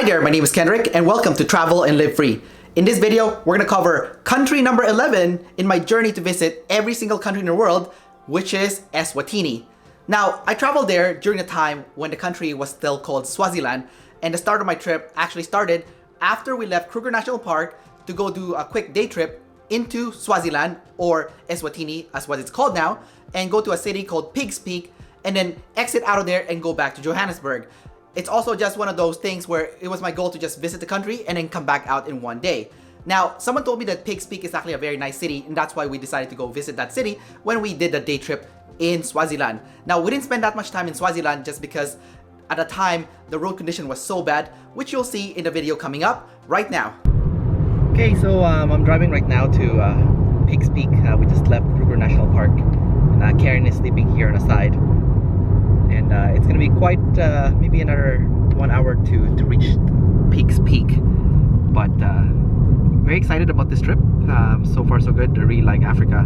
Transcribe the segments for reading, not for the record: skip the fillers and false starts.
Hi there, my name is Kendrick and welcome to Travel and Live Free. In this video, we're going to cover country number 11 in my journey to visit every single country in the world, which is Eswatini. Now, I traveled there during a time when the country was still called Swaziland, and the start of my trip actually started after we left Kruger National Park to go do a quick day trip into Swaziland, or Eswatini as what it's called now, and go to a city called Pigs Peak, and then exit out of there and go back to Johannesburg. It's also just one of those things where it was my goal to just visit the country and then come back out in one day. Now, someone told me that Pigs Peak is actually a very nice city, and that's why we decided to go visit that city when we did the day trip in Swaziland. Now, we didn't spend that much time in Swaziland just because at the time the road condition was so bad, which you'll see in the video coming up right now. Okay, so I'm driving right now to Pigs Peak. We just left Kruger National Park, and Karen is sleeping here on the side. And it's gonna be quite maybe another 1 hour to reach Pigs Peak, but very excited about this trip. So far so good. I really like Africa.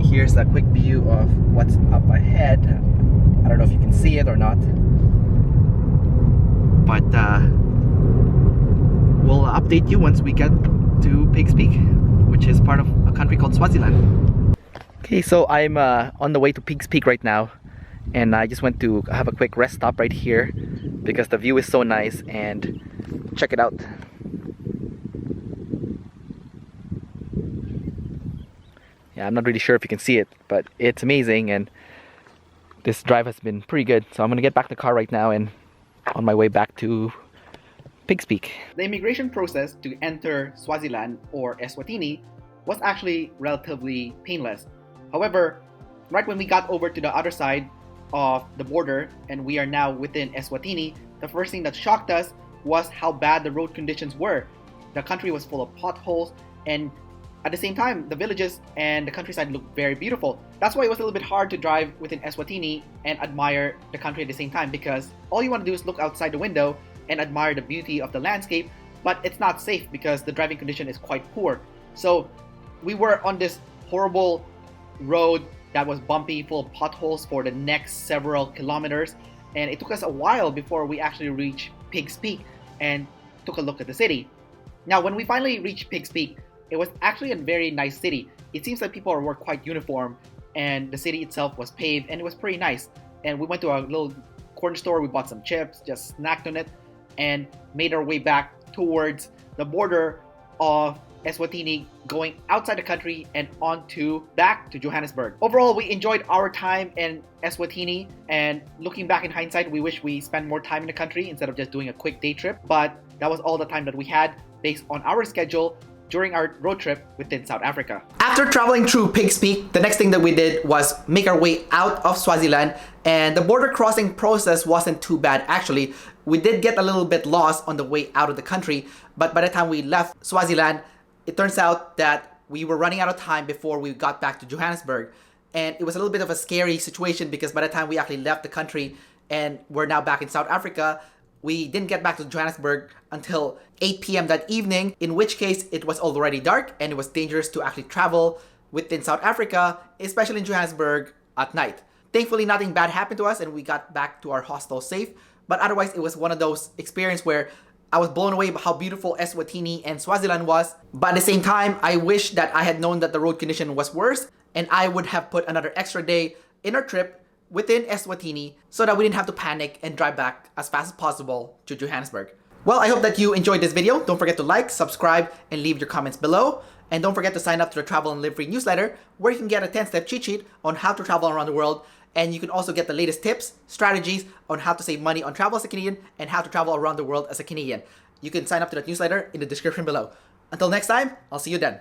Here's a quick view of what's up ahead. I don't know if you can see it or not, but we'll update you once we get to Pigs Peak, which is part of a country called Swaziland. Okay, so I'm on the way to Pigs Peak right now. And I just went to have a quick rest stop right here because the view is so nice, and check it out. Yeah, I'm not really sure if you can see it, but it's amazing, and this drive has been pretty good. So I'm gonna get back in the car right now and on my way back to Pigs Peak. The immigration process to enter Swaziland, or Eswatini, was actually relatively painless. However, right when we got over to the other side of the border and we are now within Eswatini, the first thing that shocked us was how bad the road conditions were. The country was full of potholes, and at the same time the villages and the countryside looked very beautiful. That's why it was a little bit hard to drive within Eswatini and admire the country at the same time, because all you want to do is look outside the window and admire the beauty of the landscape, but it's not safe because the driving condition is quite poor. So we were on this horrible road that was bumpy, full of potholes for the next several kilometers, and it took us a while before we actually reached Pigs Peak and took a look at the city. Now, when we finally reached Pigs Peak, it was actually a very nice city. It seems like people were quite uniform, and the city itself was paved, and it was pretty nice. And we went to a little corner store, we bought some chips, just snacked on it, and made our way back towards the border of Eswatini, going outside the country and back to Johannesburg. Overall, we enjoyed our time in Eswatini, and looking back in hindsight, we wish we spent more time in the country instead of just doing a quick day trip, but that was all the time that we had based on our schedule during our road trip within South Africa. After traveling through Pigs Peak, the next thing that we did was make our way out of Swaziland, and the border crossing process wasn't too bad actually. We did get a little bit lost on the way out of the country, but by the time we left Swaziland, it turns out that we were running out of time before we got back to Johannesburg. And it was a little bit of a scary situation because by the time we actually left the country and we're now back in South Africa, we didn't get back to Johannesburg until 8 p.m. that evening, in which case it was already dark and it was dangerous to actually travel within South Africa, especially in Johannesburg at night. Thankfully, nothing bad happened to us and we got back to our hostel safe. But otherwise, it was one of those experiences where I was blown away by how beautiful Eswatini and Swaziland was. But at the same time, I wish that I had known that the road condition was worse, and I would have put another extra day in our trip within Eswatini so that we didn't have to panic and drive back as fast as possible to Johannesburg. Well, I hope that you enjoyed this video. Don't forget to like, subscribe, and leave your comments below. And don't forget to sign up to the Travel and Live Free newsletter, where you can get a 10-step cheat sheet on how to travel around the world. And you can also get the latest tips, strategies on how to save money on travel as a Canadian and how to travel around the world as a Canadian. You can sign up to that newsletter in the description below. Until next time, I'll see you then.